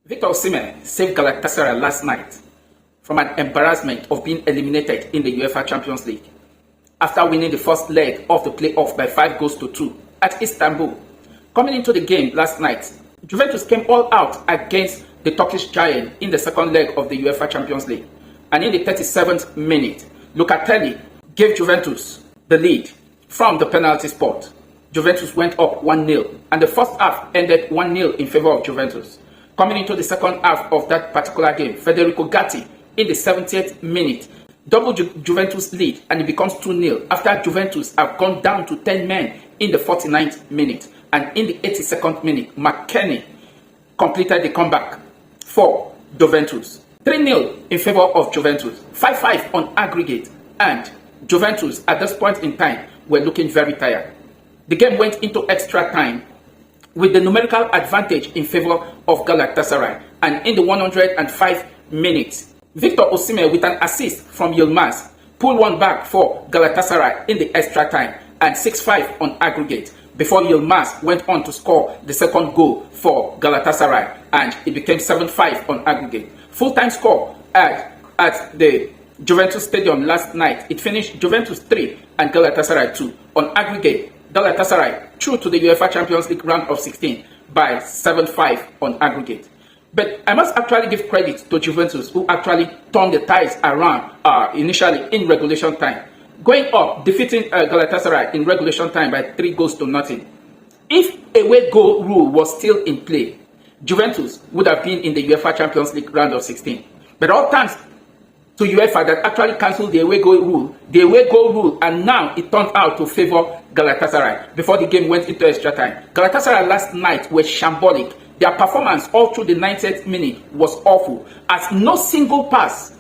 Victor Osimhen saved Galatasaray last night from an embarrassment of being eliminated in the UEFA Champions League after winning the first leg of the playoff by 5-2 at Istanbul. Coming into the game last night, Juventus came all out against the Turkish giant in the second leg of the UEFA Champions League. And in the 37th minute, Locatelli gave Juventus the lead from the penalty spot. Juventus went up 1-0 and the first half ended 1-0 in favor of Juventus. Coming into the second half of that particular game, Federico Gatti in the 70th minute doubled Juventus lead and it becomes 2-0 after Juventus have gone down to 10 men in the 49th minute. And in the 82nd minute, McKennie completed the comeback for Juventus. 3-0 in favor of Juventus, 5-5 on aggregate, and Juventus at this point in time were looking very tired. The game went into extra time with the numerical advantage in favor of Galatasaray, and in the 105 minutes, Victor Osimhen with an assist from Yilmaz pulled one back for Galatasaray in the extra time, and 6-5 on aggregate before Yilmaz went on to score the second goal for Galatasaray, and it became 7-5 on aggregate. Full-time score at the Juventus Stadium last night, it finished Juventus 3 and Galatasaray 2. On aggregate, Galatasaray through to the UEFA Champions League round of 16 by 7-5 on aggregate. But I must actually give credit to Juventus, who actually turned the tides around initially in regulation time, going up, defeating Galatasaray in regulation time by 3-0. If away goal rule was still in play, Juventus would have been in the UEFA Champions League round of 16. But all thanks to UEFA that actually cancelled the away goal rule, and now it turned out to favor Galatasaray before the game went into extra time. Galatasaray last night was shambolic. Their performance all through the 90th minute was awful, as no single pass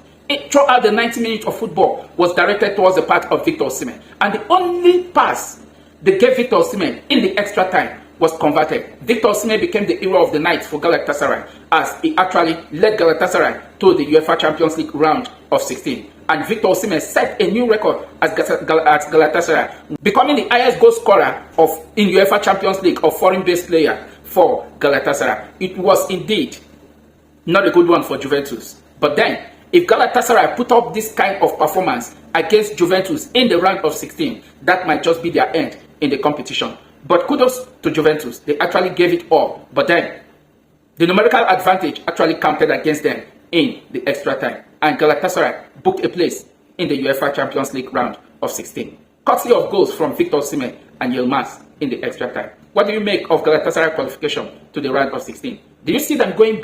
throughout the 90 minutes of football was directed towards the path of Victor Osimhen. And the only pass they gave Victor Osimhen in the extra time was converted. Victor Osimhen became the hero of the night for Galatasaray, as he actually led Galatasaray to the UEFA Champions League round of 16. And Victor Osimhen set a new record at Galatasaray, becoming the highest goal scorer in UEFA Champions League of foreign-based player for Galatasaray. It was indeed not a good one for Juventus. But then, if Galatasaray put up this kind of performance against Juventus in the round of 16, that might just be their end in the competition. But kudos to Juventus, they actually gave it all. But then, the numerical advantage actually counted against them in the extra time. And Galatasaray booked a place in the UEFA Champions League round of 16. Courtesy of goals from Victor Osimhen and Yilmaz in the extra time. What do you make of Galatasaray qualification to the round of 16? Do you see them going